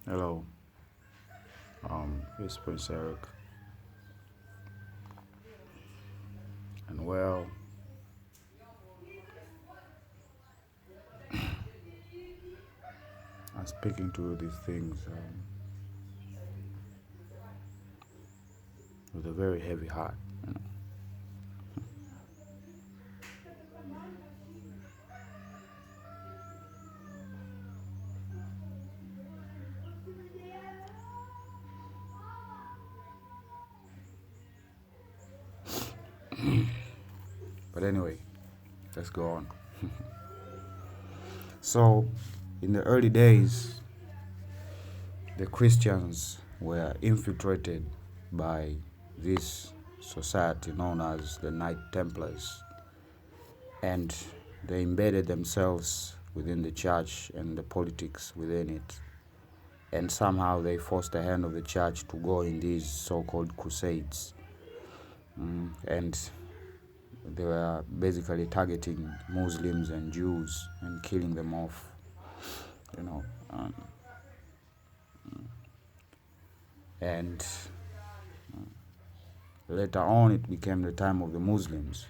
Hello, it's Prince Eric, and I'm speaking to these things with a very heavy heart. But anyway, let's go on. So, in the early days, the Christians were infiltrated by this society known as the Knight Templars, and they embedded themselves within the church and the politics within it. And somehow they forced the hand of the church to go in these so-called crusades. And they were basically targeting Muslims and Jews and killing them off, you know. And later on, it became the time of the Muslims.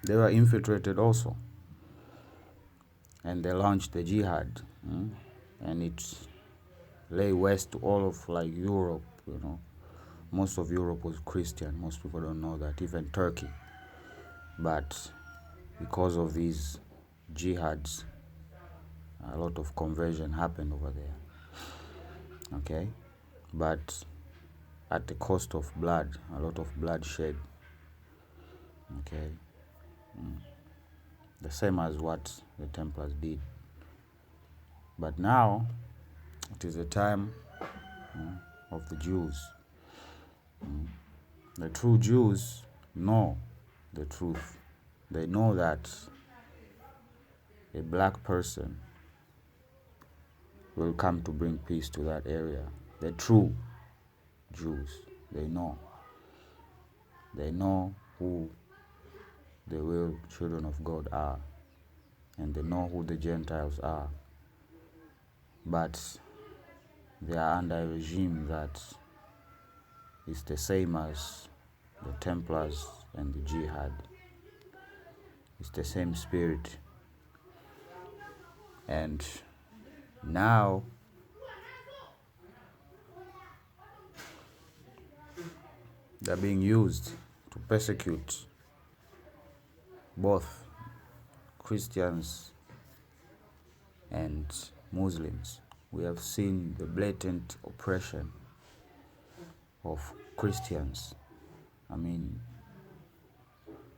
They were infiltrated also, and they launched the jihad, and it lay west to all of like Europe, Most of Europe was Christian. Most people don't know that, even Turkey. But because of these jihads, a lot of conversion happened over there. Okay? But at the cost of blood, a lot of bloodshed. Okay? The same as what the Templars did. But now, it is the time of the Jews. The true Jews know the truth. They know that a black person will come to bring peace to that area. The true Jews, they know. They know who the real children of God are, and they know who the Gentiles are. But they are under a regime that is the same as the Templars and the Jihad. It's the same spirit. And now they're being used to persecute both Christians and Muslims. We have seen the blatant oppression of Christians. I mean,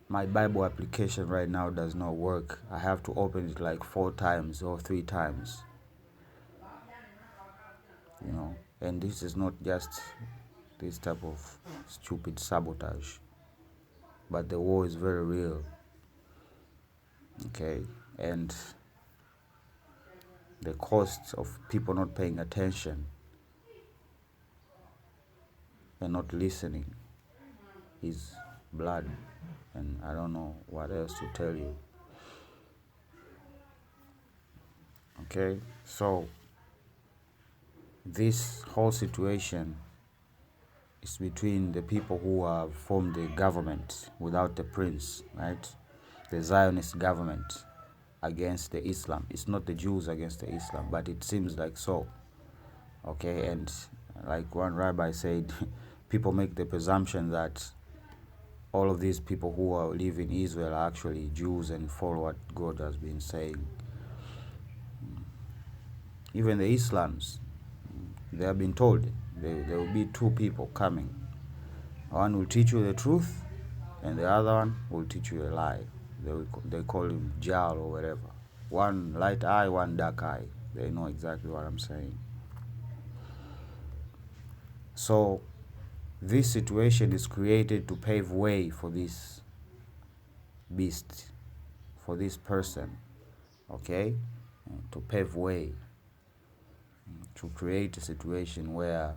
my Bible application right now does not work. I have to open it like 4 times or 3 times. And this is not just this type of stupid sabotage, but the war is very real. Okay? And the cost of people not paying attention and not listening is blood, and I don't know what else to tell you. Okay, so this whole situation is between the people who have formed the government without the prince, right? The Zionist government against the Islam. It's not the Jews against the Islam, but it seems like so. Okay, and like one rabbi said, people make the presumption that all of these people who live in Israel are actually Jews and follow what God has been saying. Even the Islams, they have been told there will be 2 people coming. One will teach you the truth, and the other one will teach you a lie. They call him Jal or whatever. One light eye, one dark eye. They know exactly what I'm saying. So this situation is created to pave way for this beast, for this person, okay? To pave way, to create a situation where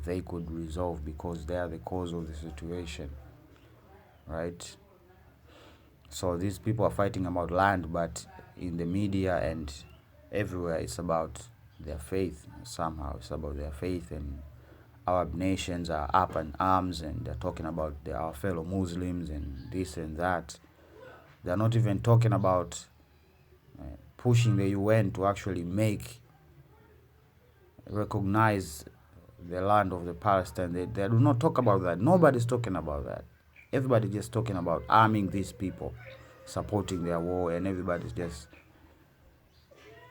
they could resolve, because they are the cause of the situation, right? So these people are fighting about land, but in the media and everywhere it's about their faith. Somehow it's about their faith, and Arab nations are up in arms and they're talking about our fellow Muslims and this and that. They're not even talking about pushing the UN to actually recognize the land of the Palestine. They do not talk about that. Nobody's talking about that. Everybody's just talking about arming these people, supporting their war, and everybody's just,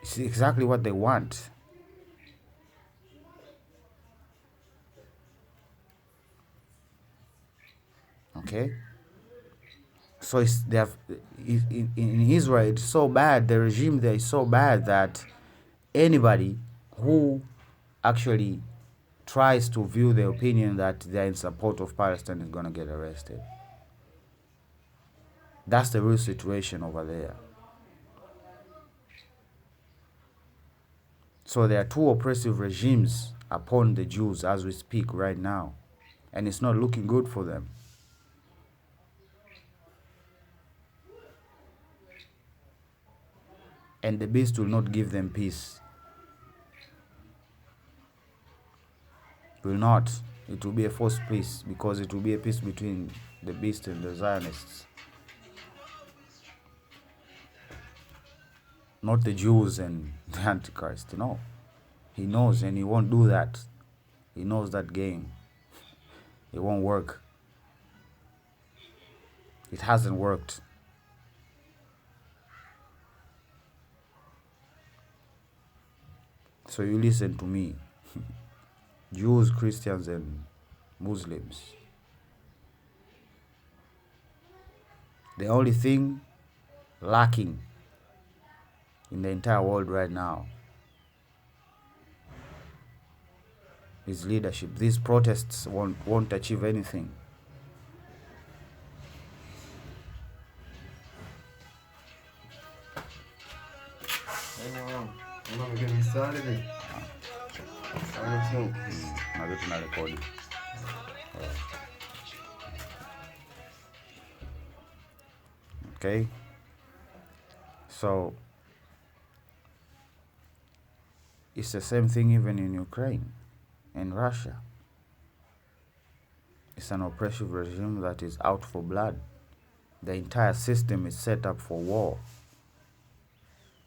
it's exactly what they want. Okay? So in Israel, it's so bad, the regime there is so bad that anybody who actually tries to view the opinion that they're in support of Palestine is going to get arrested. That's the real situation over there. So there are two oppressive regimes upon the Jews as we speak right now, and it's not looking good for them. And the beast will not give them peace. Will not. It will be a false peace, because it will be a peace between the beast and the Zionists. Not the Jews and the Antichrist, no. He knows, and he won't do that. He knows that game. It won't work. It hasn't worked. So you listen to me. Jews, Christians, and Muslims. The only thing lacking in the entire world right now is leadership. These protests won't achieve anything. Okay, so it's the same thing even in Ukraine and Russia. It's an oppressive regime that is out for blood. The entire system is set up for war.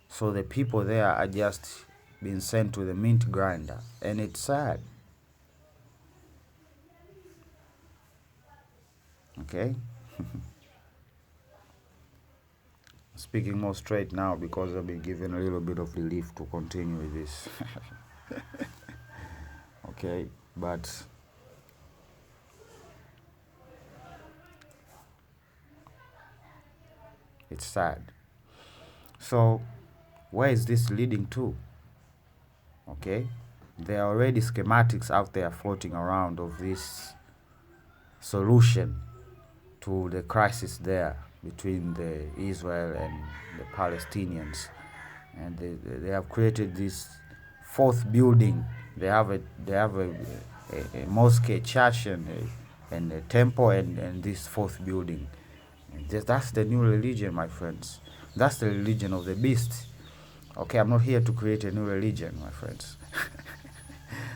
So the people there are just being sent to the mint grinder, and it's sad. Okay? Speaking more straight now because I've been given a little bit of relief to continue with this. Okay, but it's sad. So where is this leading to? Okay, there are already schematics out there floating around of this solution to the crisis there between the Israel and the Palestinians, and they have created this fourth building. They have a mosque, a church, and a temple, and this fourth building. That's the new religion, my friends. That's the religion of the beast. Okay, I'm not here to create a new religion, my friends.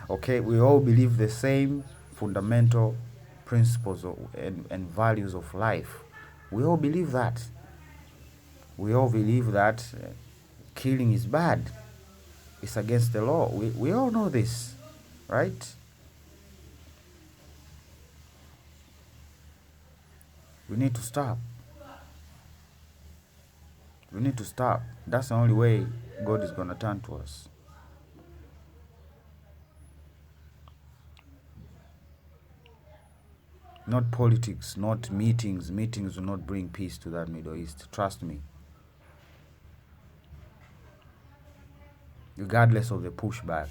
Okay, we all believe the same fundamental principles and values of life. We all believe that. We all believe that killing is bad. It's against the law. We all know this, right? We need to stop. We need to stop. That's the only way God is going to turn to us. Not politics, not meetings. Meetings will not bring peace to that Middle East. Trust me. Regardless of the pushback.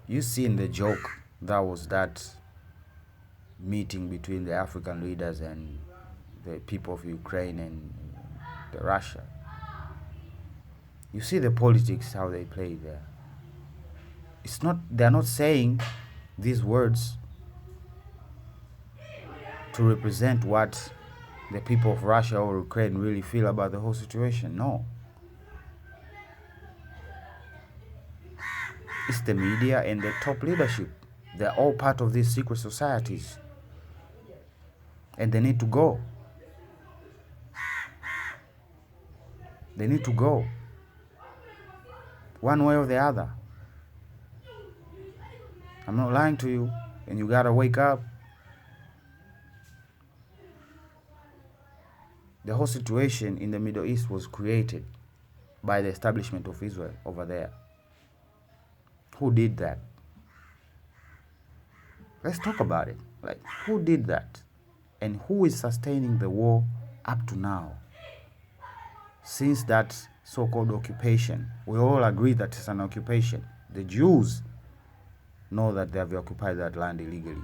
You seen the joke that was that meeting between the African leaders and the people of Ukraine and the Russia. You see the politics, how they play there. They're not saying these words to represent what the people of Russia or Ukraine really feel about the whole situation. No. It's the media and the top leadership. They're all part of these secret societies. And they need to go. They need to go. One way or the other. I'm not lying to you. And you gotta wake up. The whole situation in the Middle East was created by the establishment of Israel over there. Who did that? Let's talk about it. Like, who did that? And who is sustaining the war up to now? Since that so-called occupation, we all agree that it's an occupation. The Jews know that they have occupied that land illegally.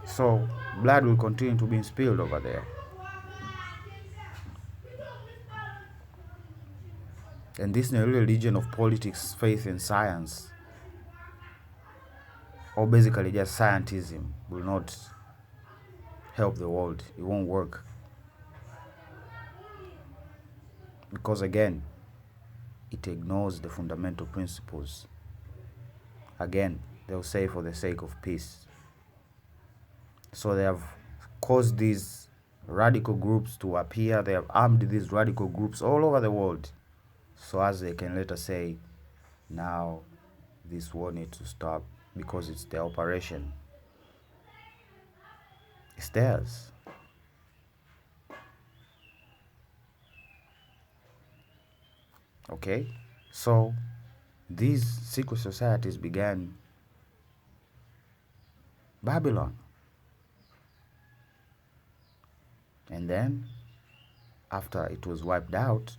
So blood will continue to be spilled over there. And this new religion of politics, faith, and science, or basically just scientism, will not help the world. It won't work. Because again, it ignores the fundamental principles. Again, they'll say for the sake of peace. So they have caused these radical groups to appear. They have armed these radical groups all over the world. So as they can later say, now this war needs to stop because it's their operation. It's theirs. Okay? So these secret societies began Babylon. And then, after it was wiped out,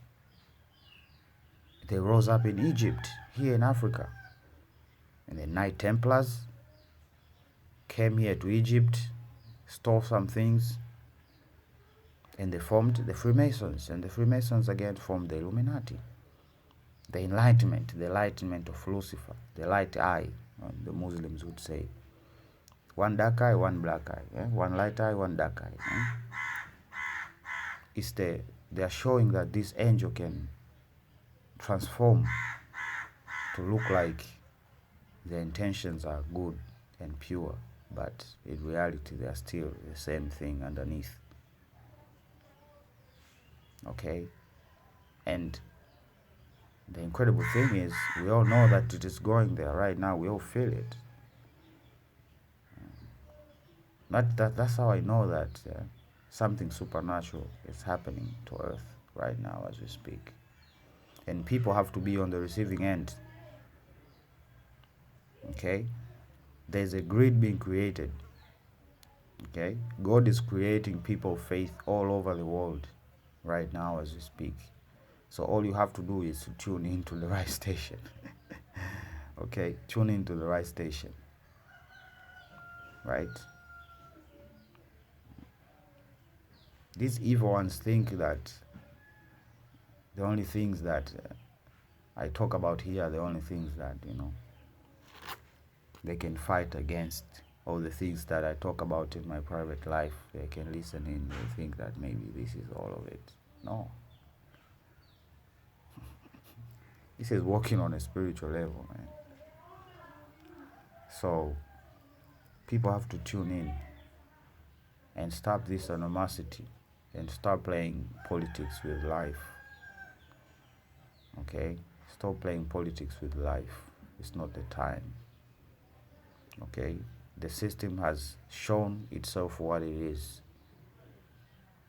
they rose up in Egypt, here in Africa. And the Knight Templars came here to Egypt, stole some things, and they formed the Freemasons. And the Freemasons again formed the Illuminati. The Enlightenment of Lucifer, the light eye, the Muslims would say. One dark eye, one black eye. One light eye, one dark eye. They are showing that this angel can transform to look like the intentions are good and pure, but in reality they are still the same thing underneath. Okay? And the incredible thing is, we all know that it is going there right now. We all feel it. That's how I know that something supernatural is happening to Earth right now as we speak. And people have to be on the receiving end. Okay? There's a grid being created. Okay? God is creating people of faith all over the world right now as we speak. So all you have to do is to tune into the right station. Okay? Tune into the right station. Right? These evil ones think that the only things that I talk about here are the only things that, they can fight against. All the things that I talk about in my private life, they can listen in. They think that maybe this is all of it. No. This is walking on a spiritual level, man. So people have to tune in and stop this animosity and start playing politics with life. Okay? Stop playing politics with life. It's not the time. Okay? The system has shown itself what it is.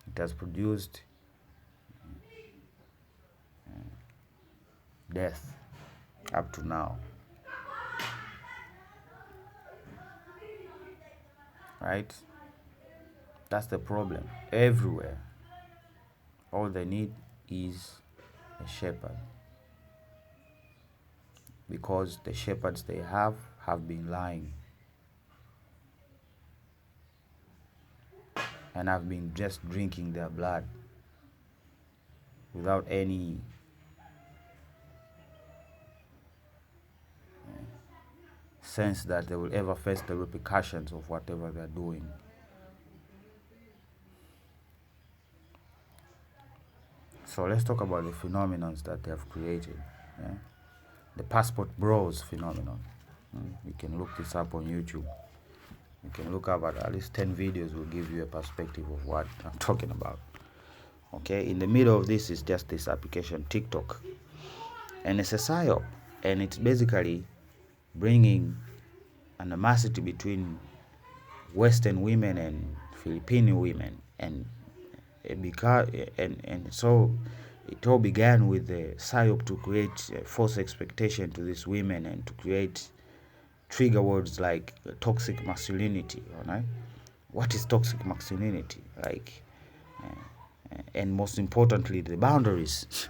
It has produced death up to now. Right? That's the problem. Everywhere. All they need is a shepherd. Because the shepherds they have been lying. And have been just drinking their blood without any sense that they will ever face the repercussions of whatever they're doing. So let's talk about the phenomenon that they have created. Yeah? The passport bros phenomenon. You can look this up on YouTube. You can look up at least 10 videos will give you a perspective of what I'm talking about. Okay, in the middle of this is just this application, TikTok. And it's a psyop. And it's basically bringing animosity between Western women and Filipino women. And so it all began with the psyop to create false expectation to these women and to create trigger words like toxic masculinity. Right? What is toxic masculinity? And most importantly, the boundaries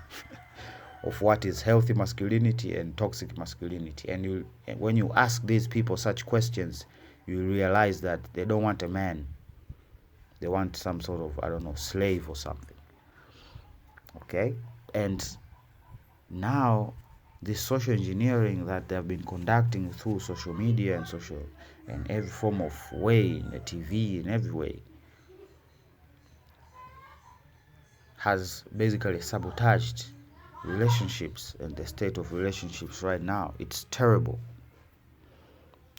of what is healthy masculinity and toxic masculinity. And when you ask these people such questions, you realize that they don't want a man. They want some sort of, slave or something. Okay? And now this social engineering that they have been conducting through social media and every form of way, in the TV, in every way, has basically sabotaged relationships and the state of relationships right now. It's terrible.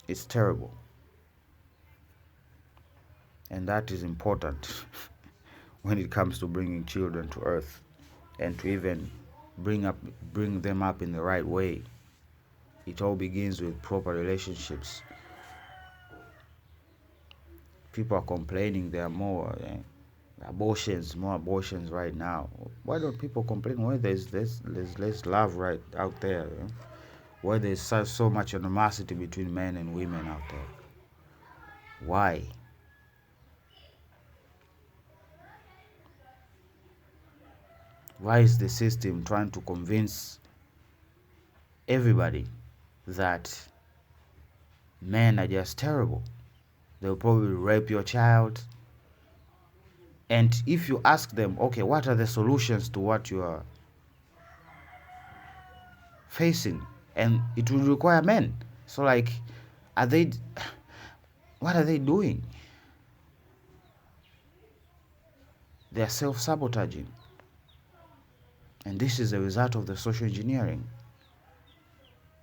It's terrible. And that is important when it comes to bringing children to earth and to even bring them up in the right way. It all begins with proper relationships. People are complaining there are more abortions right now. Why don't people complain? Why there's less love right out there? Why there's so much animosity between men and women out there? Why? Why is the system trying to convince everybody that men are just terrible? They'll probably rape your child. And if you ask them, okay, what are the solutions to what you are facing? And it will require men. So what are they doing? They are self-sabotaging. And this is a result of the social engineering.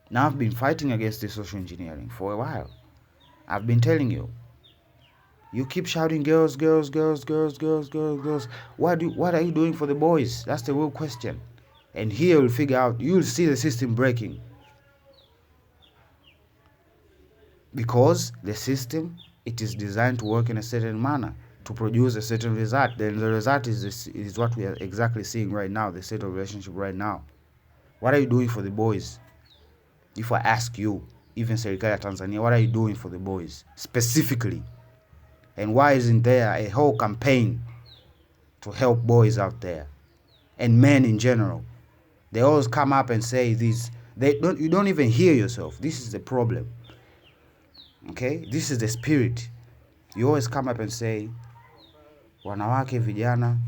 Now, I've been fighting against this social engineering for a while. I've been telling you, you keep shouting girls, girls, girls, girls, girls, girls, girls. What are you doing for the boys? That's the real question. And here you'll figure out, you'll see the system breaking. Because the system, it is designed to work in a certain manner, to produce a certain result. Then the result is what we are exactly seeing right now, the state of relationship right now. What are you doing for the boys? If I ask you, even Serikali ya Tanzania, what are you doing for the boys specifically? And why isn't there a whole campaign to help boys out there and men in general? They always come up and say this. You don't even hear yourself. This is the problem. Okay? This is the spirit. You always come up and say, wanawake, vijana,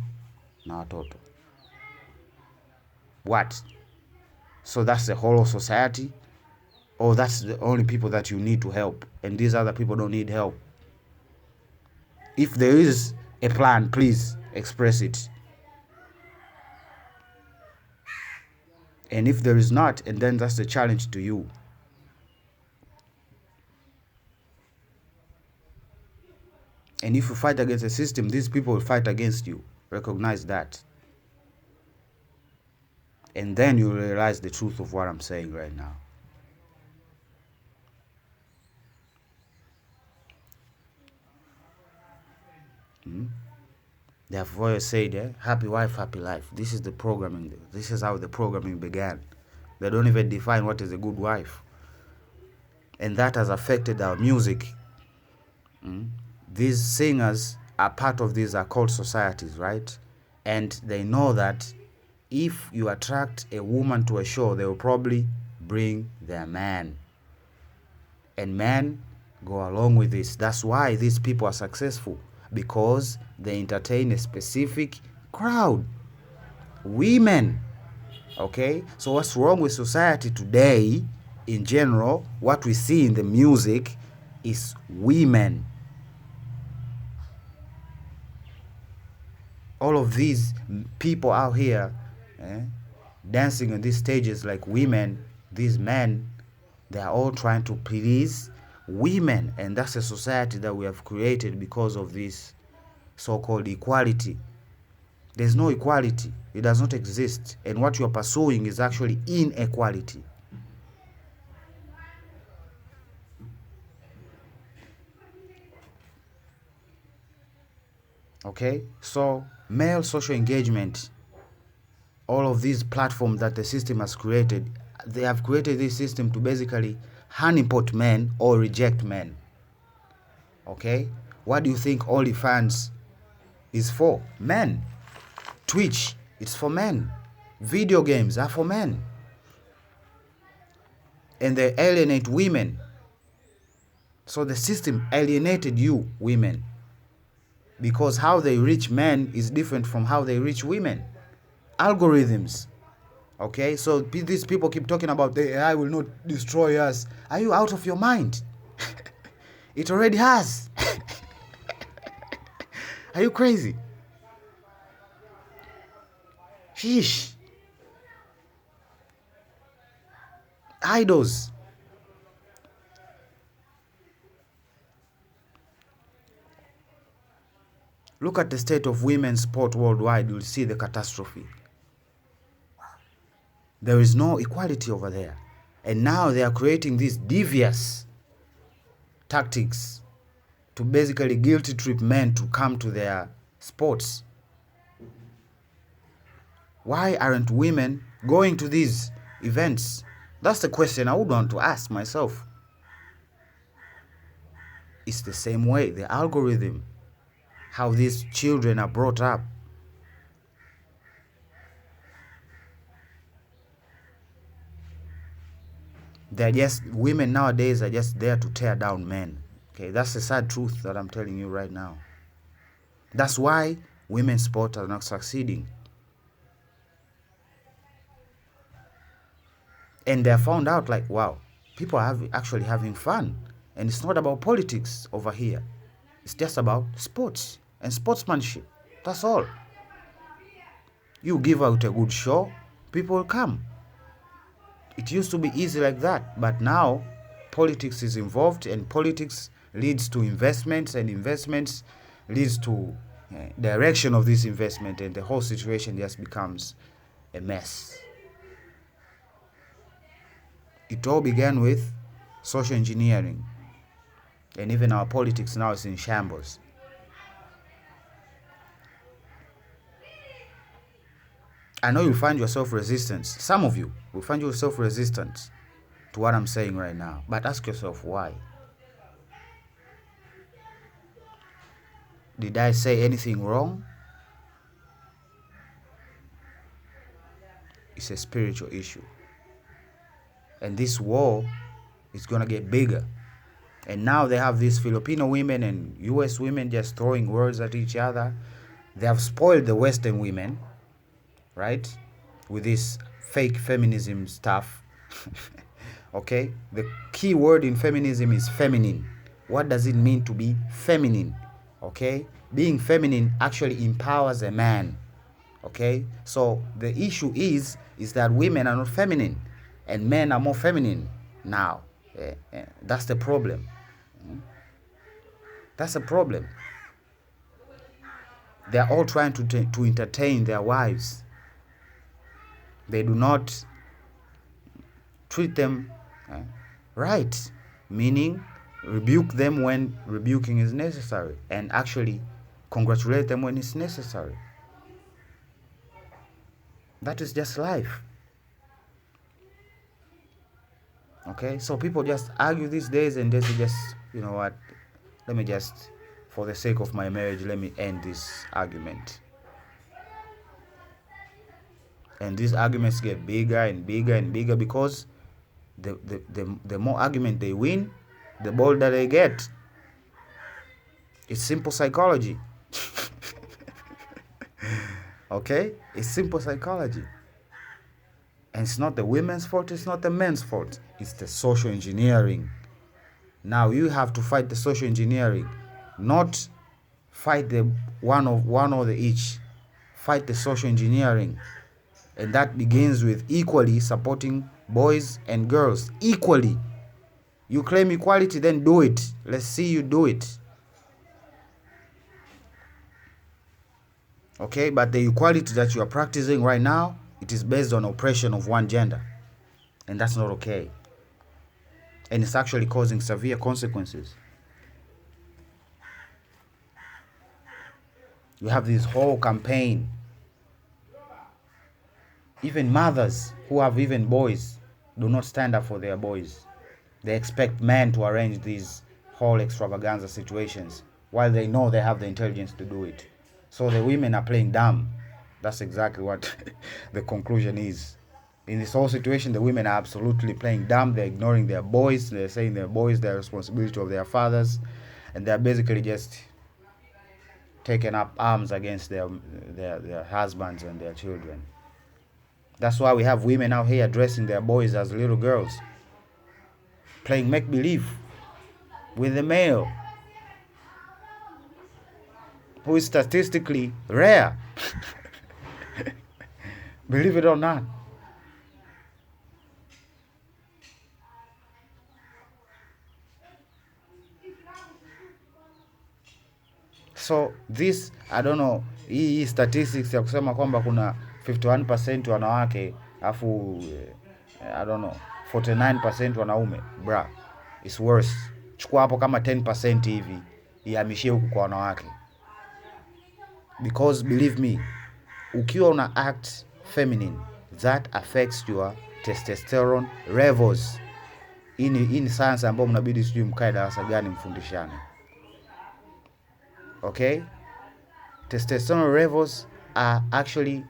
na watoto. What? So that's the whole of society? Or that's the only people that you need to help, and these other people don't need help? If there is a plan, please express it. And if there is not, and then that's the challenge to you. And if you fight against the system, these people will fight against you. Recognize that. And then you realize the truth of what I'm saying right now. They have always said, happy wife, happy life. This is the programming. This is how the programming began. They don't even define what is a good wife. And that has affected our music. These singers are part of these occult societies, right? And they know that if you attract a woman to a show, they will probably bring their man. And men go along with this. That's why these people are successful, because they entertain a specific crowd. Women. Okay? So what's wrong with society today in general, what we see in the music is women. All of these people out here dancing on these stages like women, these men, they are all trying to please women. And that's a society that we have created because of this so-called equality. There's no equality. It does not exist. And what you are pursuing is actually inequality. Okay? So, male social engagement, all of these platforms that the system has created, they have created this system to basically honeypot men or reject men. Okay? What do you think OnlyFans is for? Men. Twitch, it's for men. Video games are for men. And they alienate women. So the system alienated you, women. Because how they reach men is different from how they reach women. Algorithms. Okay, so these people keep talking about the AI will not destroy us. Are you out of your mind? It already has. Are you crazy? Sheesh. Idols. Look at the state of women's sport worldwide. You'll see the catastrophe. There is no equality over there. And now they are creating these devious tactics to basically guilty trip men to come to their sports. Why aren't women going to these events? That's the question I would want to ask myself. It's the same way, the algorithm, how these children are brought up. They're just, women nowadays are just there to tear down men. Okay, that's the sad truth that I'm telling you right now. That's why women's sport are not succeeding. And they found out like, wow, people are actually having fun. And it's not about politics over here. It's just about sports and sportsmanship. That's all. You give out a good show, people will come. It used to be easy like that, but now politics is involved, and politics leads to investments, and investments leads to direction of this investment, and the whole situation just becomes a mess. It all began with social engineering, and even our politics now is in shambles. I know you'll find yourself resistant. Some of you will find yourself resistant to what I'm saying right now. But ask yourself why. Did I say anything wrong? It's a spiritual issue. And this war is going to get bigger. And now they have these Filipino women and US women just throwing words at each other. They have spoiled the Western women, right? With this fake feminism stuff. Okay? The key word in feminism is feminine. What does it mean to be feminine? Okay? Being feminine actually empowers a man. Okay? So the issue is that women are not feminine and men are more feminine now. That's the problem. That's the problem. They're all trying to entertain their wives. They do not treat them right, meaning rebuke them when rebuking is necessary and actually congratulate them when it's necessary. That is just life. Okay, so people just argue these days and they just, you know what, let me just, for the sake of my marriage, let me end this argument. And these arguments get bigger and bigger and bigger because the more argument they win, the bolder they get. It's simple psychology. Okay? It's simple psychology. And it's not the women's fault, it's not the men's fault. It's the social engineering. Now you have to fight the social engineering, not fight the one or the each. Fight the social engineering. And that begins with equally supporting boys and girls. Equally. You claim equality, then do it. Let's see you do it. Okay, but the equality that you are practicing right now, it is based on oppression of one gender. And that's not okay. And it's actually causing severe consequences. You have this whole campaign. Even mothers who have even boys do not stand up for their boys. They expect men to arrange these whole extravaganza situations while they know they have the intelligence to do it. So the women are playing dumb. That's exactly what the conclusion is. In this whole situation, the women are absolutely playing dumb. They're ignoring their boys. They're saying their boys, their responsibility of their fathers. And they're basically just taking up arms against their husbands and their children. That's why we have women out here dressing their boys as little girls, playing make-believe with the male, who is statistically rare. Believe it or not. So this, I don't know, hii statistics ya kusema kwamba kuna 51% wanawake afu I don't know 49% wanaume, bra, it's worse. Chukua hapo kama 10% hivi ihamishie huku kwa wanawake. Because believe me, ukiwa una act feminine, that affects your testosterone levels. Hii ni science ambayo mnabidi sijui mkae darasa gani mfundishane. Okay? Testosterone levels are actually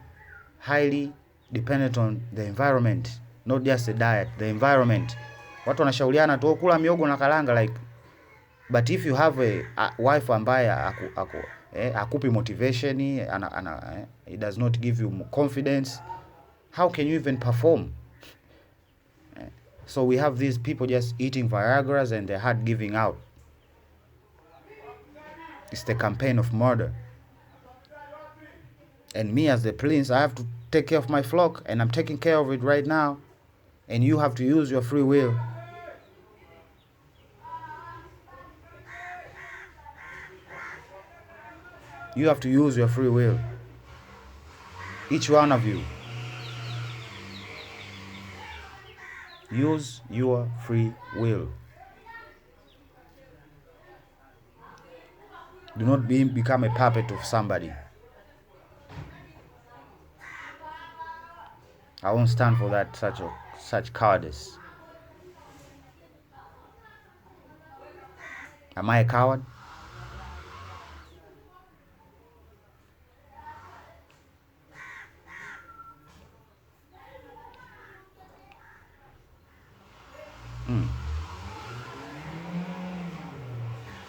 highly dependent on the environment, not just the diet, the environment. Watu wanashauriana tu kula miogo na karanga like, but if you have a wife ambaye akupi motivation, it does not give you confidence, how can you even perform? So we have these people just eating Viagras and their heart giving out. It's the campaign of murder. And me as the prince, I have to take care of my flock, and I'm taking care of it right now. And you have to use your free will. You have to use your free will. Each one of you. Use your free will. Do not become a puppet of somebody. I won't stand for that, such cowardice. Am I a coward?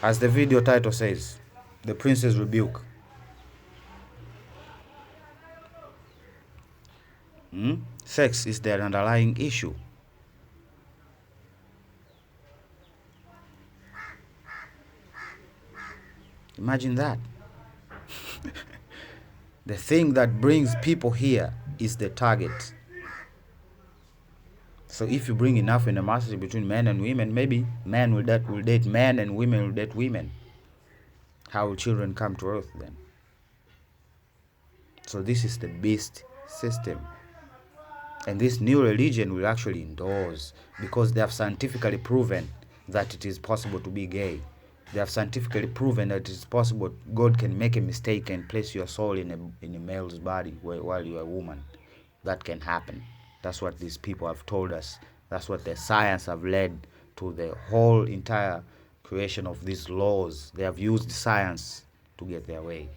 As the video title says, the prince's rebuke. Sex is the underlying issue. Imagine that. The thing that brings people here is the target. So if you bring enough animosity between men and women, maybe men will date men and women will date women. How will children come to earth then? So this is the beast system. And this new religion will actually endorse, because they have scientifically proven that it is possible to be gay. They have scientifically proven that it is possible God can make a mistake and place your soul in a male's body while you are a woman. That can happen. That's what these people have told us. That's what the science have led to, the whole entire creation of these laws. They have used science to get their way.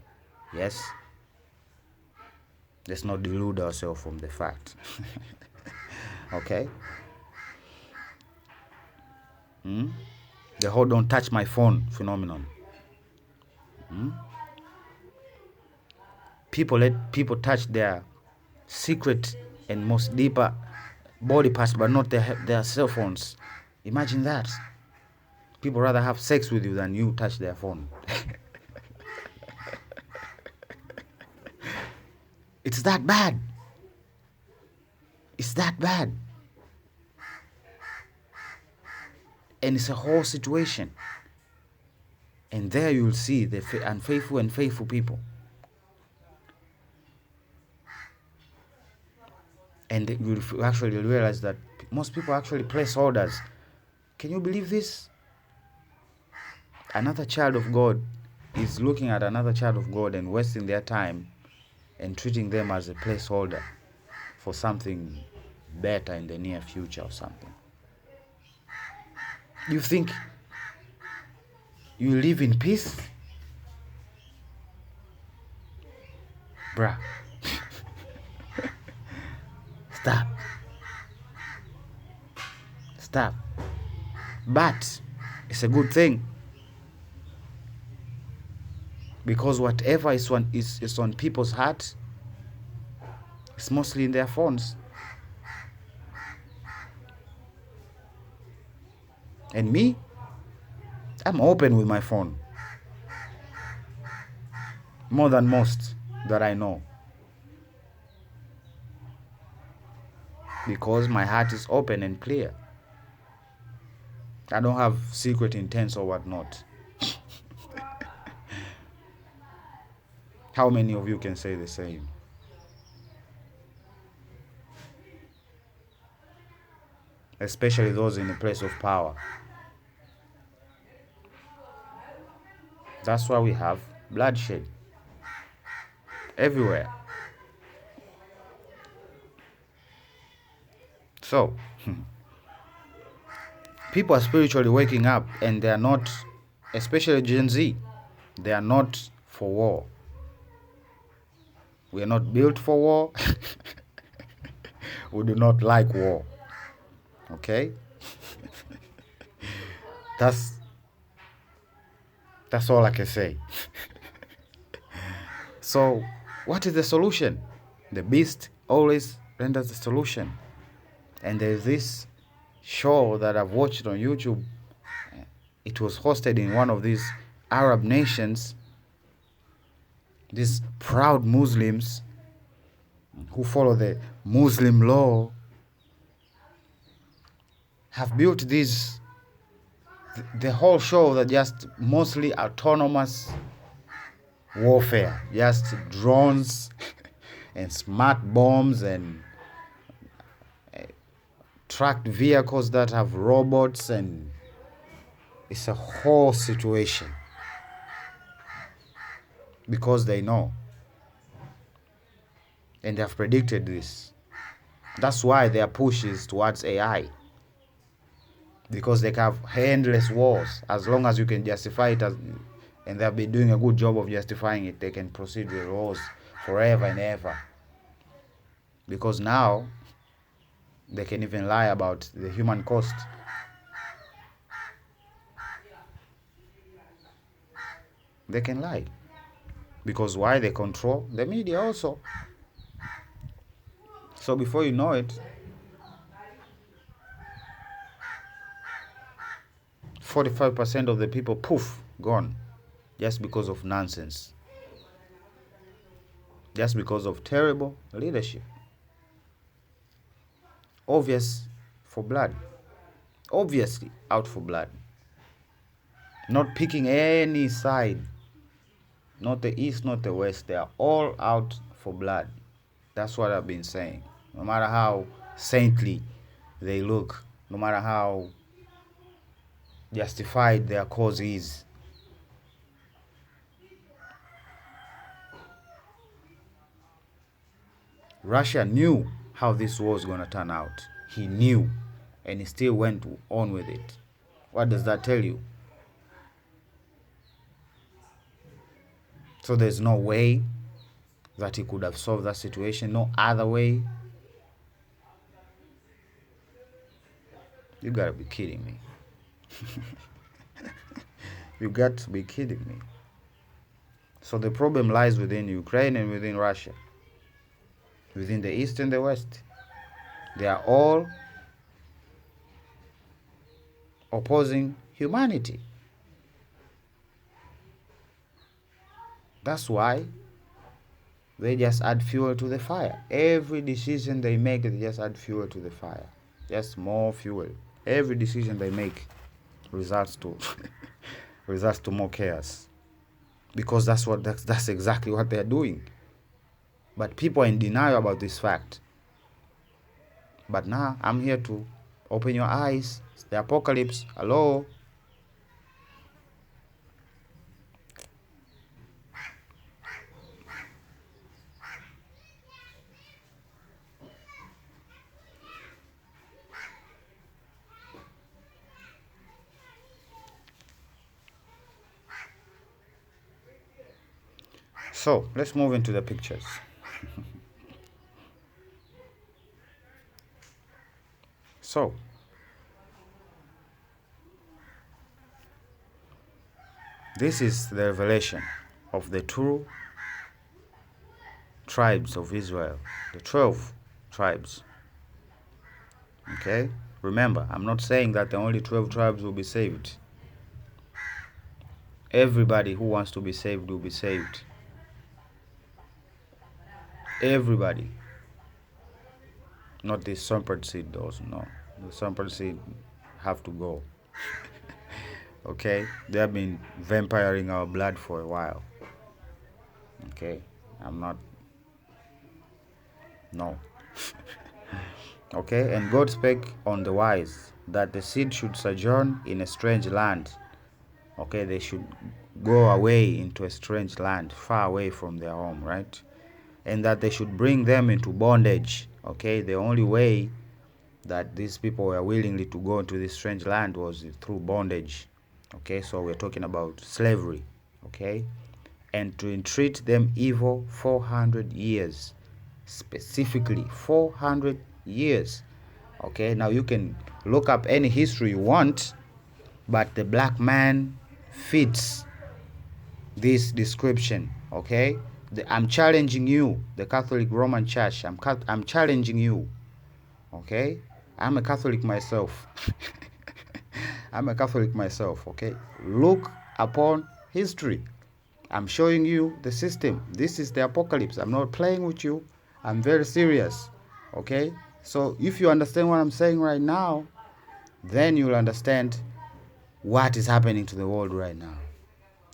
Yes? Let's not delude ourselves from the fact. Okay? The whole don't touch my phone phenomenon. People let people touch their secret and most deeper body parts, but not their cell phones. Imagine that. People rather have sex with you than you touch their phone. It's that bad. It's that bad. And it's a whole situation. And there you'll see the unfaithful and faithful people. And you'll actually realize that most people actually place orders. Can you believe this? Another child of God is looking at another child of God and wasting their time and treating them as a placeholder for something better in the near future or something. You think you live in peace? Bruh. Stop. But it's a good thing, because whatever is on people's hearts, it's mostly in their phones. And me, I'm open with my phone. More than most that I know. Because my heart is open and clear. I don't have secret intents or whatnot. How many of you can say the same? Especially those in a place of power. That's why we have bloodshed everywhere. So, people are spiritually waking up, and they are not, especially Gen Z, they are not for war. We are not built for war. We do not like war. Okay? That's all I can say. So, what is the solution? The beast always renders the solution. And there's this show that I've watched on YouTube. It was hosted in one of these Arab nations. These proud Muslims who follow the Muslim law have built this, the whole show that just mostly autonomous warfare, just drones and smart bombs and tracked vehicles that have robots, and it's a whole situation. Because they know. And they have predicted this. That's why their push is towards AI. Because they have endless wars. As long as you can justify it, and they've been doing a good job of justifying it, they can proceed with wars forever and ever. Because now, they can even lie about the human cost. They can lie. Because why? They control the media also. So before you know it, 45% of the people, poof, gone. Just because of nonsense. Just because of terrible leadership. Obvious for blood. Obviously out for blood. Not picking any side. Not the east, not the west. They are all out for blood. That's what I've been saying. No matter how saintly they look, no matter how justified their cause is, Russia knew how this war was going to turn out. He knew, and he still went on with it. What does that tell you? So there's no way that he could have solved that situation, no other way. You gotta be kidding me. You got to be kidding me. So the problem lies within Ukraine and within Russia. Within the East and the West. They are all opposing humanity. That's why they just add fuel to the fire. Every decision they make, they just add fuel to the fire. Just more fuel. Every decision they make results to results to more chaos. Because that's exactly what they're doing. But people are in denial about this fact. But now I'm here to open your eyes. It's the apocalypse. Hello? So let's move into the pictures. So this is the revelation of the true tribes of Israel, the 12 tribes. Okay? Remember, I'm not saying that the only 12 tribes will be saved. Everybody who wants to be saved will be saved. Everybody. Not the shepherd seed, those, no. The shepherd seed have to go. Okay? They have been vampiring our blood for a while. Okay? I'm not. No. Okay? And God spake on the wise that the seed should sojourn in a strange land. Okay? They should go away into a strange land, far away from their home, right? And that they should bring them into bondage. Okay? The only way that these people were willingly to go into this strange land was through bondage. Okay? So we're talking about slavery. Okay? And to entreat them evil 400 years. Specifically 400 years. Okay? Now you can look up any history you want, but the black man fits this description. Okay? I'm challenging you, the Catholic Roman Church. I'm challenging you. Okay? I'm a Catholic myself. I'm a Catholic myself. Okay? Look upon history. I'm showing you the system. This is the apocalypse. I'm not playing with you. I'm very serious. Okay? So if you understand what I'm saying right now, then you'll understand what is happening to the world right now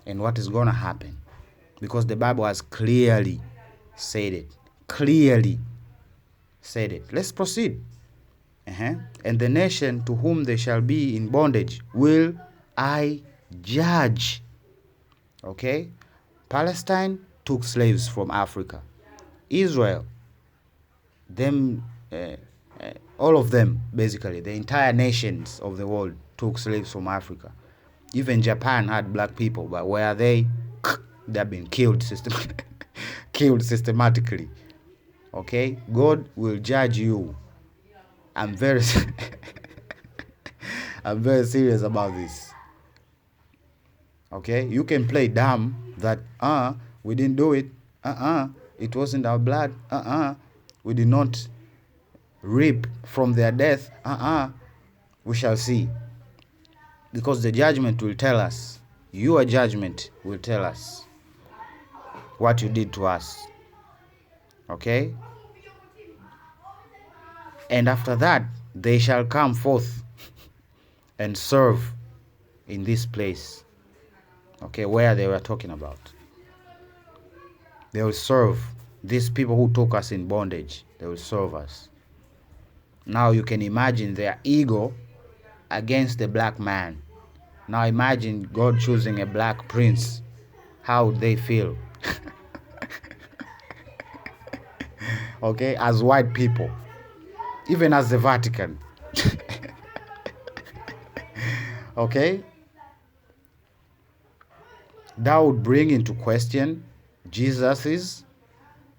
and what is going to happen. Because the Bible has clearly said it. Clearly said it. Let's proceed. And the nation to whom they shall be in bondage will I judge. Okay? Palestine took slaves from Africa. Israel, them, all of them, basically, the entire nations of the world took slaves from Africa. Even Japan had black people, but where are they? They've been killed systematically. Okay? God will judge you. I'm very serious about this. Okay? You can play dumb that we didn't do it. It wasn't our blood. We did not reap from their death. We shall see. Because the judgment will tell us. Your judgment will tell us what you did to us. Okay? And after that, they shall come forth and serve in this place. Okay, where they were talking about. They will serve these people who took us in bondage. They will serve us. Now you can imagine their ego against the black man. Now imagine God choosing a black prince. How would they feel? Okay, as white people. Even as the Vatican. Okay? That would bring into question Jesus's.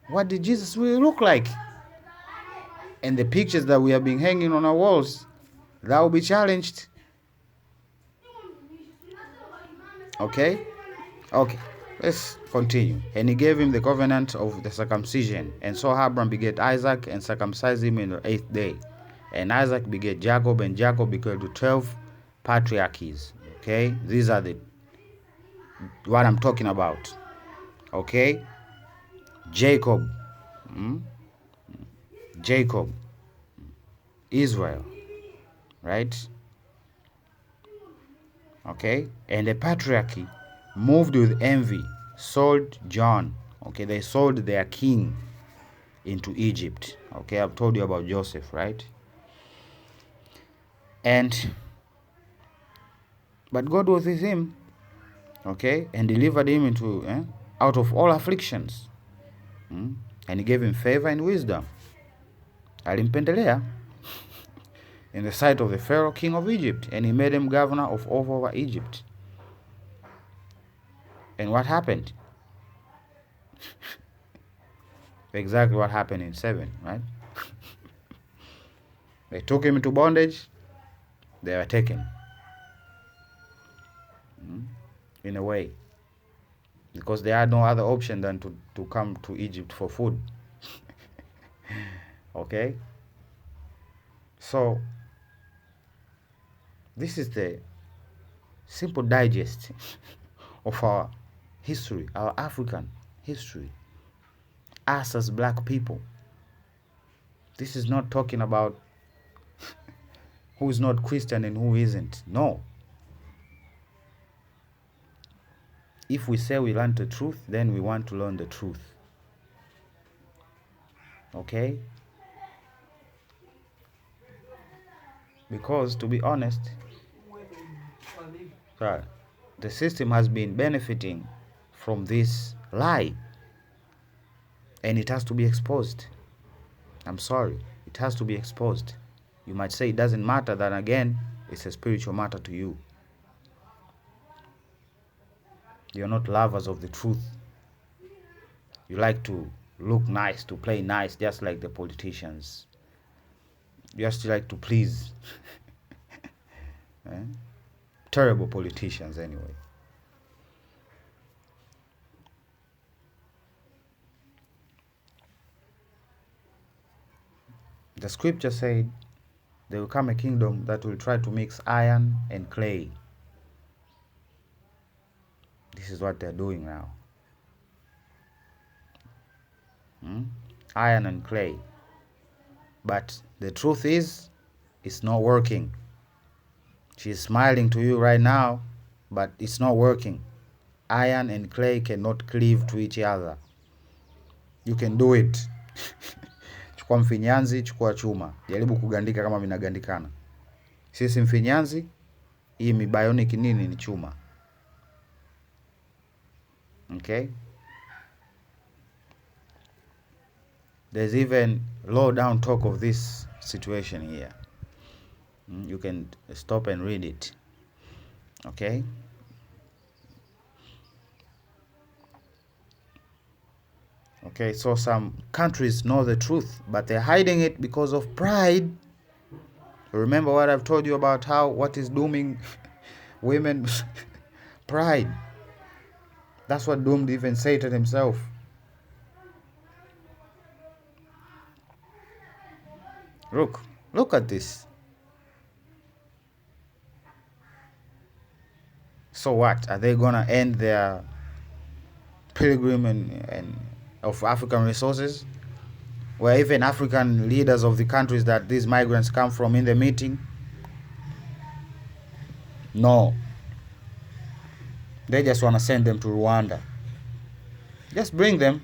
What did Jesus really look like? And the pictures that we have been hanging on our walls, that will be challenged. Okay? Okay. Let's continue. And he gave him the covenant of the circumcision. And so Abraham begat Isaac and circumcised him in the 8th day. And Isaac begat Jacob, and Jacob begat to 12 patriarchies. Okay, these are what I'm talking about. Okay, Jacob, Jacob, Israel, right? Okay, and the patriarchy, moved with envy, sold John. Okay, they sold their king into Egypt. Okay, I've told you about Joseph, right? But God was with him, okay, and delivered him into out of all afflictions, and he gave him favor and wisdom. Alimpendelea in the sight of the Pharaoh, king of Egypt, and he made him governor of all over Egypt. And what happened? Exactly what happened in 7, right? They took him into bondage. They were taken, in a way, because they had no other option than to come to Egypt for food. Okay? So, this is the simple digest of our history, our African history, us as black people. This is not talking about who is not Christian and who isn't. No. If we say we learn the truth, then we want to learn the truth. Okay? Because, to be honest, the system has been benefiting from this lie, and it has to be exposed. I'm sorry, it has to be exposed. You might say it doesn't matter, then again, it's a spiritual matter to you. You're not lovers of the truth. You like to look nice, to play nice, just like the politicians. You just like to please. Terrible politicians, anyway. The scripture said there will come a kingdom that will try to mix iron and clay. This is what they're doing now. Iron and clay. But the truth is, it's not working. She's smiling to you right now, but it's not working. Iron and clay cannot cleave to each other. You can do it. Chukua mfinyanzi, chukua chuma. Jaribu kugandika kama vinagandikana. Sisi mfinyanzi, hii bionic nini ni chuma. Okay? There's even low down talk of this situation here. You can stop and read it. Okay? Okay, so some countries know the truth, but they're hiding it because of pride. Remember what I've told you about what is dooming women? Pride. That's what doomed even Satan himself. Look at this. So what? Are they gonna end their pilgrim and of African resources? Where even African leaders of the countries that these migrants come from in the meeting? No. They just want to send them to Rwanda. Just bring them.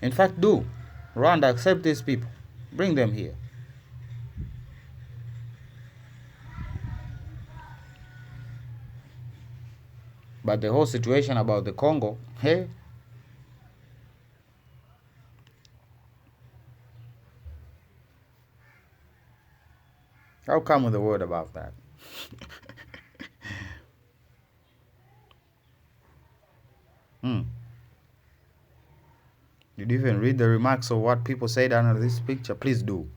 In fact, do. Rwanda, accept these people. Bring them here. But the whole situation about the Congo, hey? I'll come with a word about that. Did you even read the remarks of what people said under this picture? Please do.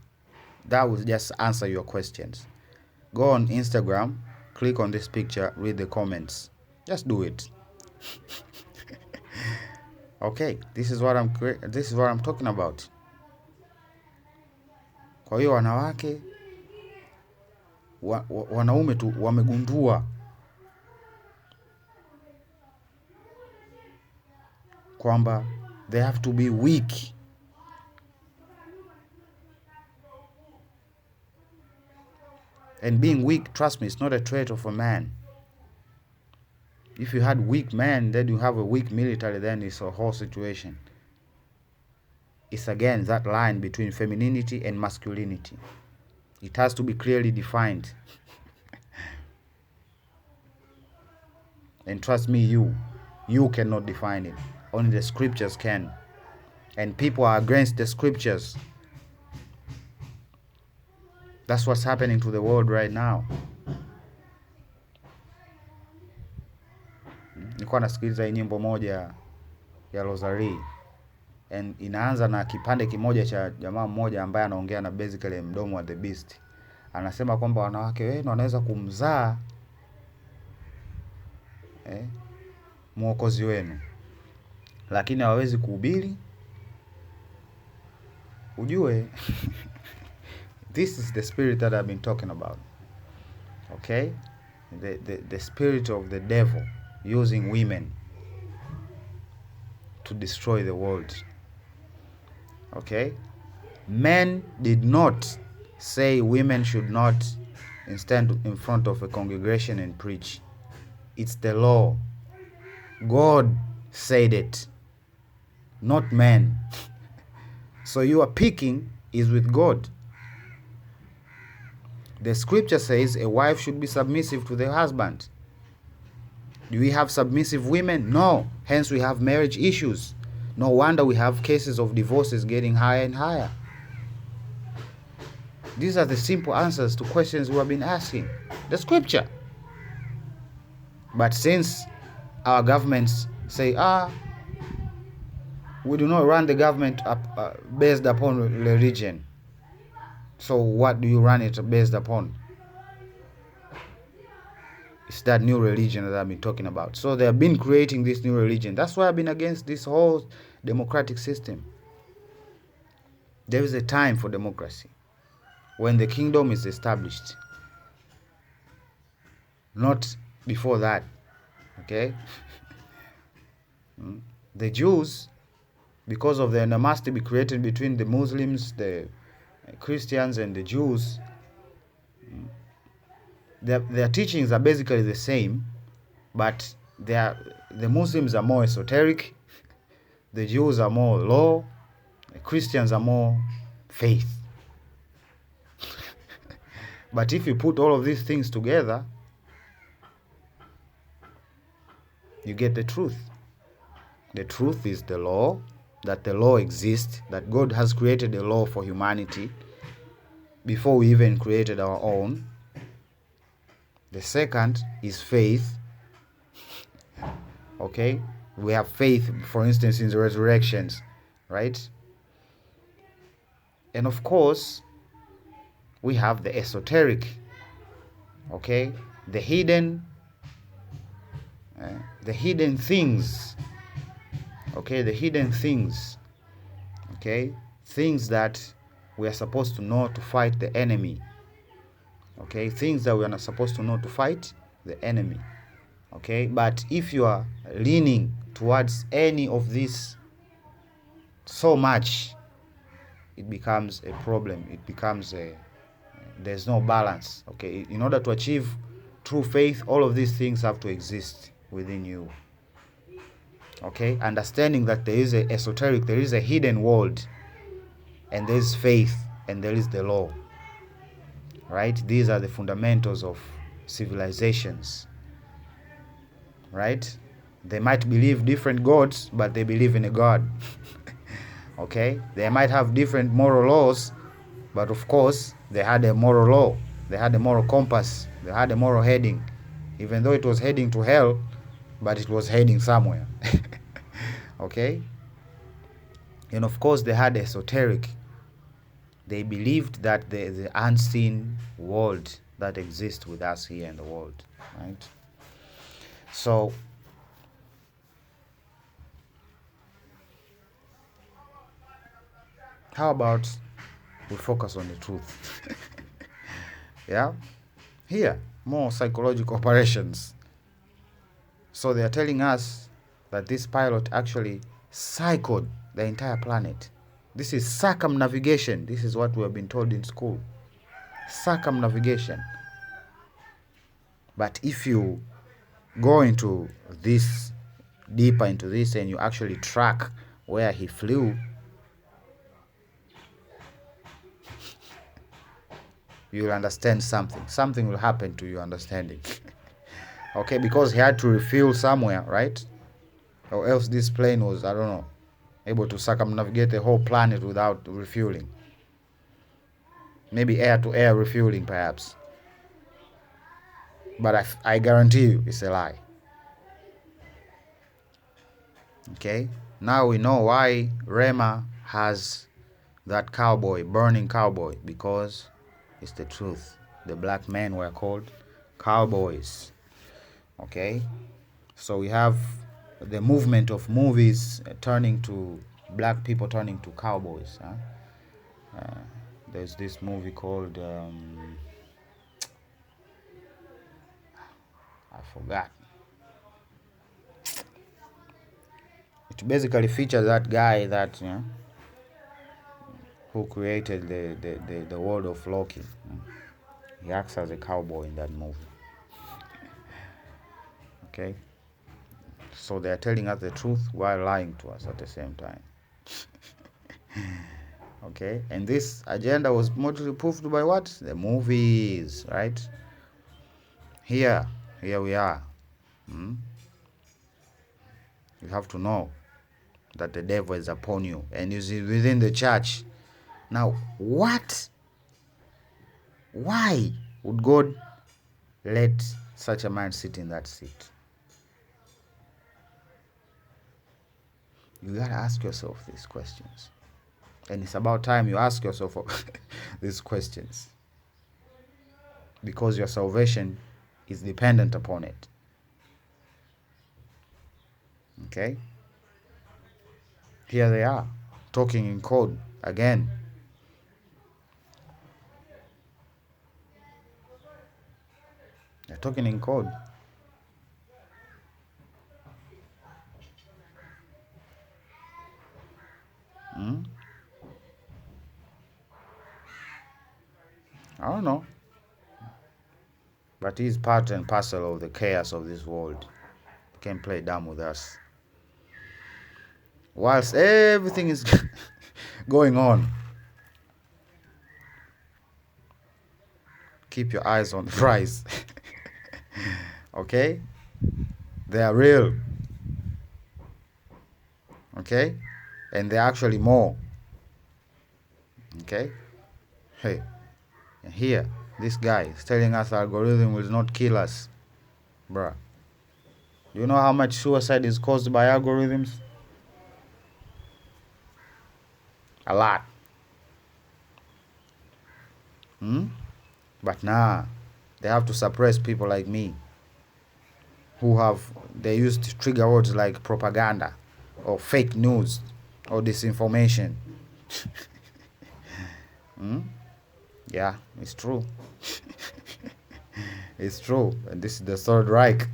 That will just answer your questions. Go on Instagram, click on this picture, read the comments. Just do it. Okay, this is what I'm talking about. Kwa hiyo wanawake wanaume tu wamegundua kwamba they have to be weak. And being weak, trust me, it's not a trait of a man. If you had weak men, then you have a weak military, then it's a whole situation. It's again that line between femininity and masculinity. It has to be clearly defined. And trust me, you cannot define it. Only the scriptures can. And people are against the scriptures. That's what's happening to the world right now. Nilikuwa nasikiliza hii nyimbo moja ya Rosary, and inaanza na kipande kimoja cha jamaa mmoja ambaye anaongea na basically mdomo wa the beast. Anasema kwamba wanawake wenu wanaweza kumzaa mwokozi wenu, lakini hawawezi kuhubiri. Ujue this is the spirit that I've been talking about. Okay? The spirit of the devil using women to destroy the world. Okay? Men did not say women should not stand in front of a congregation and preach. It's the law. God said it, not men. So your picking is with God. The scripture says a wife should be submissive to the husband. Do we have submissive women? No. Hence we have marriage issues. No wonder we have cases of divorces getting higher and higher. These are the simple answers to questions we have been asking. The scripture. But since our governments say, we do not run the government based upon religion. So what do you run it based upon? It's that new religion that I've been talking about. So they have been creating this new religion. That's why I've been against this whole democratic system. There is a time for democracy when the kingdom is established. Not before that. Okay? The Jews, because of the animosity be created between the Muslims, the Christians, and the Jews, their teachings are basically the same, but the Muslims are more esoteric, the Jews are more law, the Christians are more faith. But if you put all of these things together, you get the truth. The truth is the law, that the law exists, that God has created a law for humanity before we even created our own. The second is faith. Okay? We have faith, for instance, in the resurrections, right? And of course, we have the esoteric. Okay? The hidden things. Okay? The hidden things. Okay? Things that we are supposed to know to fight the enemy. Okay? Things that we are not supposed to know to fight the enemy. Okay? But if you are leaning towards any of this so much, it becomes a problem. It becomes there's no balance. Okay? In order to achieve true faith, all of these things have to exist within you. Okay? Understanding that there is a esoteric, there is a hidden world, and there is faith, and there is the law. Right? These are the fundamentals of civilizations. Right? They might believe different gods, but they believe in a God. Okay? They might have different moral laws, but of course, they had a moral law. They had a moral compass. They had a moral heading. Even though it was heading to hell, but it was heading somewhere. Okay? And of course, they had esoteric. They believed that the unseen world that exists with us here in the world. Right? So, how about we focus on the truth. Yeah? Here, more psychological operations. So they are telling us that this pilot actually cycled the entire planet. This is circumnavigation. This is what we have been told in school. Circumnavigation. But if you go into this, deeper into this, and you actually track where he flew, you'll understand something. Something will happen to your understanding. Okay, because he had to refuel somewhere, right? Or else this plane was, I don't know, able to circumnavigate the whole planet without refueling. Maybe air-to-air refueling, perhaps. But I guarantee you, it's a lie. Okay? Now we know why Rema has that cowboy, burning cowboy, because it's the truth. The black men were called cowboys. Okay? So we have the movement of movies turning to black people turning to cowboys. There's this movie called I forgot. It basically features that guy that who created the world of Loki. He acts as a cowboy in that movie. Okay? So they are telling us the truth while lying to us at the same time. Okay? And this agenda was mostly proved by what? The movies, right? Here we are. You have to know that the devil is upon you, and is within the church. Now, what? Why would God let such a man sit in that seat? You gotta ask yourself these questions. And it's about time you ask yourself these questions. Because your salvation is dependent upon it. Okay? Here they are, talking in code again. They're talking in code. I don't know. But he's part and parcel of the chaos of this world. He can't play dumb with us. Whilst everything is going on, keep your eyes on the prize. Okay? They are real. Okay? And they're actually more. Okay? Hey, here, this guy is telling us algorithm will not kill us. Bruh. Do you know how much suicide is caused by algorithms? A lot. But nah, they have to suppress people like me they used trigger words like propaganda or fake news or disinformation. Yeah, it's true. It's true. And this is the Third Reich.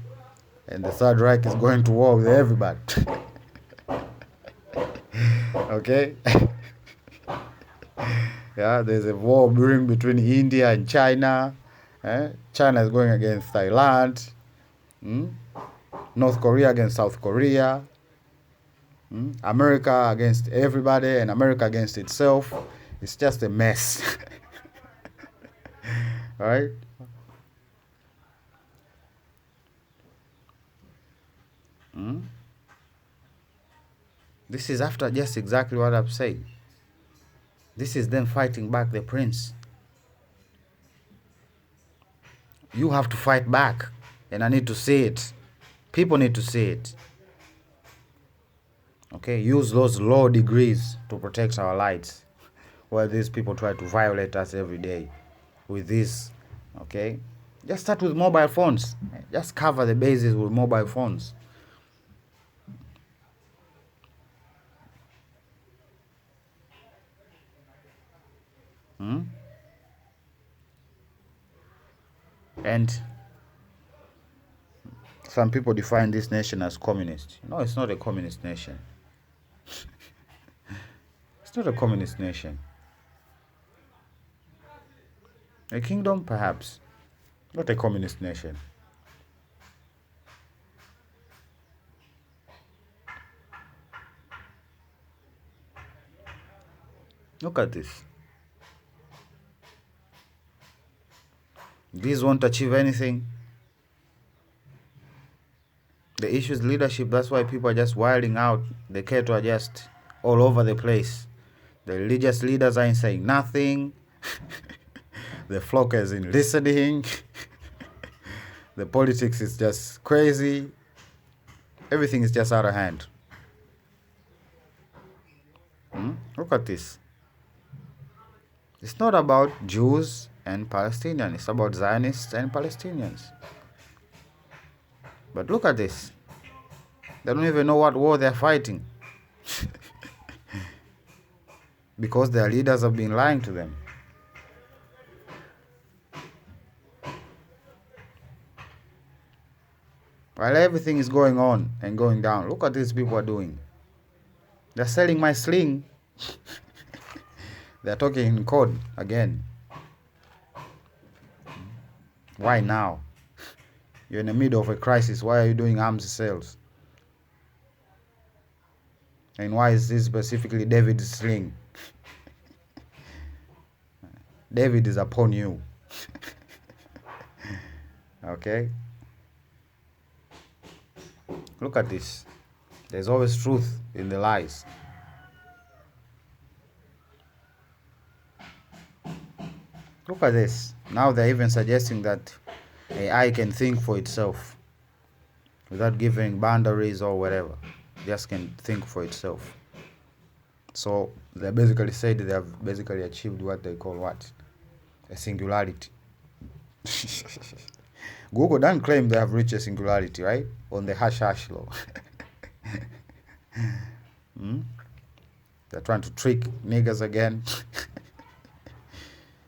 And the Third Reich is going to war with everybody. Okay? Yeah, there's a war brewing between India and China. China is going against Thailand. North Korea against South Korea. America against everybody, and America against itself. It's just a mess. Alright? This is after just exactly what I've said. This is them fighting back the prince. You have to fight back. And I need to see it. People need to see it. Okay, use those low degrees to protect our lights. While these people try to violate us every day with this. Okay? Just start with mobile phones. Just cover the bases with mobile phones. And some people define this nation as communist. No, it's not a communist nation. It's not a communist nation. A kingdom, perhaps. Not a communist nation. Look at this. These won't achieve anything. The issue is leadership. That's why people are just wilding out. The cattle are just all over the place. The religious leaders ain't saying nothing. The flock isn't listening. The politics is just crazy. Everything is just out of hand. Look at this. It's not about Jews and Palestinians. It's about Zionists and Palestinians. But look at this. They don't even know what war they're fighting. Because their leaders have been lying to them. While everything is going on and going down, look what these people are doing. They're selling my sling. They're talking in code again. Why now? You're in the middle of a crisis. Why are you doing arms sales? And why is this specifically David's sling? David is upon you. Okay? Look at this. There's always truth in the lies. Look at this. Now they're even suggesting that AI can think for itself without giving boundaries or whatever. Just can think for itself. So they basically said they have basically achieved what they call what? A singularity. Google doesn't claim they have reached a singularity, right? On the hash law. They're trying to trick niggers again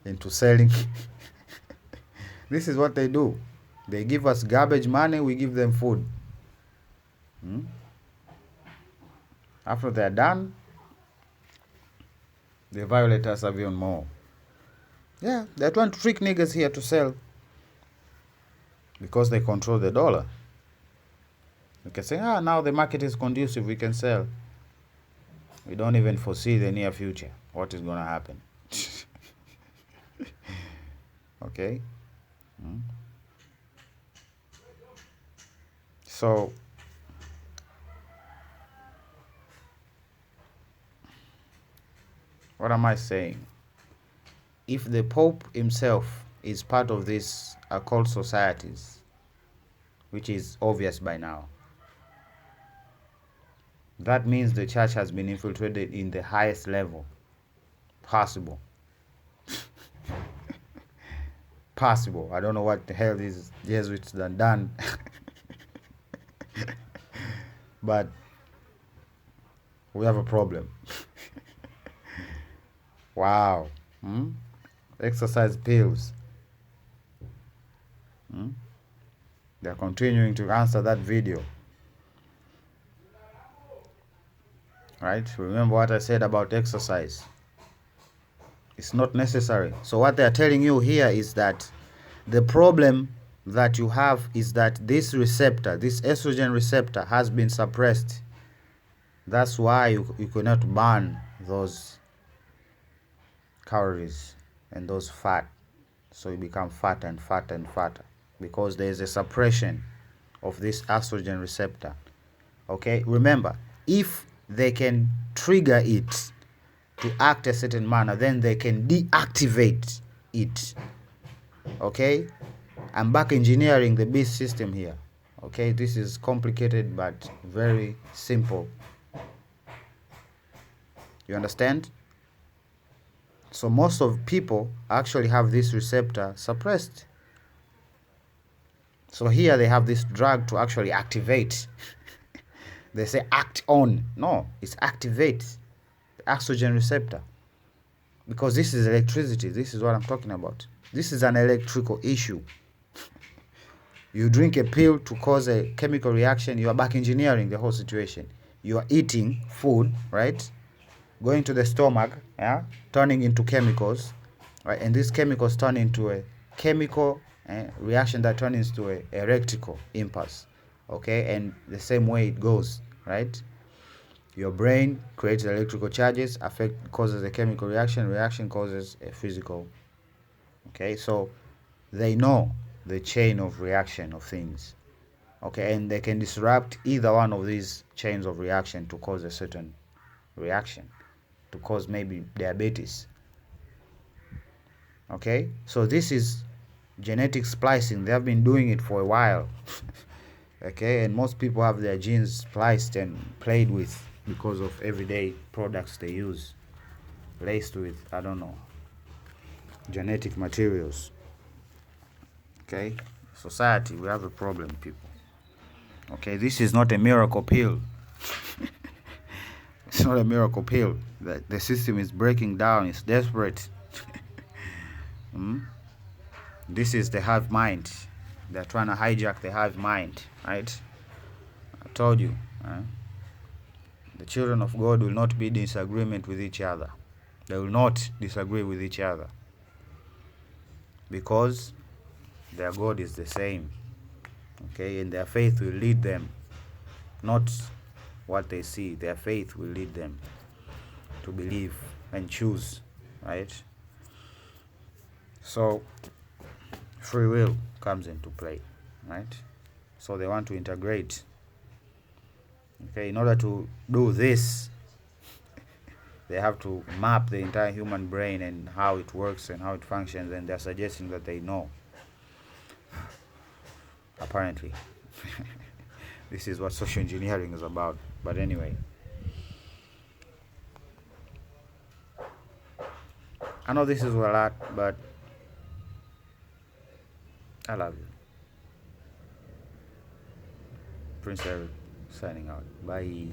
into selling. This is what they do. They give us garbage money, we give them food. After they're done, they violate us even more. Yeah, they're trying to trick niggers here to sell. Because they control the dollar. We can say, now the market is conducive, we can sell. We don't even foresee the near future, what is going to happen. Okay? So, what am I saying? If the Pope himself is part of these occult societies, which is obvious by now, that means the church has been infiltrated in the highest level possible. Possible. I don't know what the hell these Jesuits done. But we have a problem. Wow. Exercise pills. They're continuing to answer that video. Right? Remember what I said about exercise. It's not necessary. So what they're telling you here is that the problem that you have is that this receptor, this estrogen receptor, has been suppressed. That's why you cannot burn those calories and those fat. So you become fatter and fatter and fatter. Because there is a suppression of this estrogen receptor. Okay? Remember, if they can trigger it to act a certain manner, then they can deactivate it. Okay? I'm back engineering the beast system here. Okay? This is complicated but very simple. You understand? So most of people actually have this receptor suppressed. So here they have this drug to actually activate. They say act on. No, it's activate the estrogen receptor. Because this is electricity. This is what I'm talking about. This is an electrical issue. You drink a pill to cause a chemical reaction, you are back engineering the whole situation. You are eating food, right? Going to the stomach, yeah, turning into chemicals, right? And these chemicals turn into a chemical reaction that turns into a electrical impulse, okay? And the same way it goes, right? Your brain creates electrical charges, causes a chemical reaction, reaction causes a physical, okay? So they know the chain of reaction of things, okay? And they can disrupt either one of these chains of reaction to cause a certain reaction, to cause maybe diabetes, okay? So this is genetic splicing. They have been doing it for a while, okay? And most people have their genes spliced and played with because of everyday products they use, laced with, I don't know, genetic materials, okay? Society, we have a problem, people, okay? This is not a miracle pill. It's not a miracle pill. The system is breaking down. It's desperate. This is the hive mind. They're trying to hijack the hive mind, right? I told you. The children of God will not be in disagreement with each other. They will not disagree with each other, because their God is the same, okay? And their faith will lead them, not what they see. Their faith will lead them to believe and choose, right? So free will comes into play, right? So they want to integrate, okay? In order to do this, they have to map the entire human brain and how it works and how it functions, and they're suggesting that they know, apparently. This is what social engineering is about. But anyway, I know this is a lot, but I love you. Prince Eric signing out. Bye.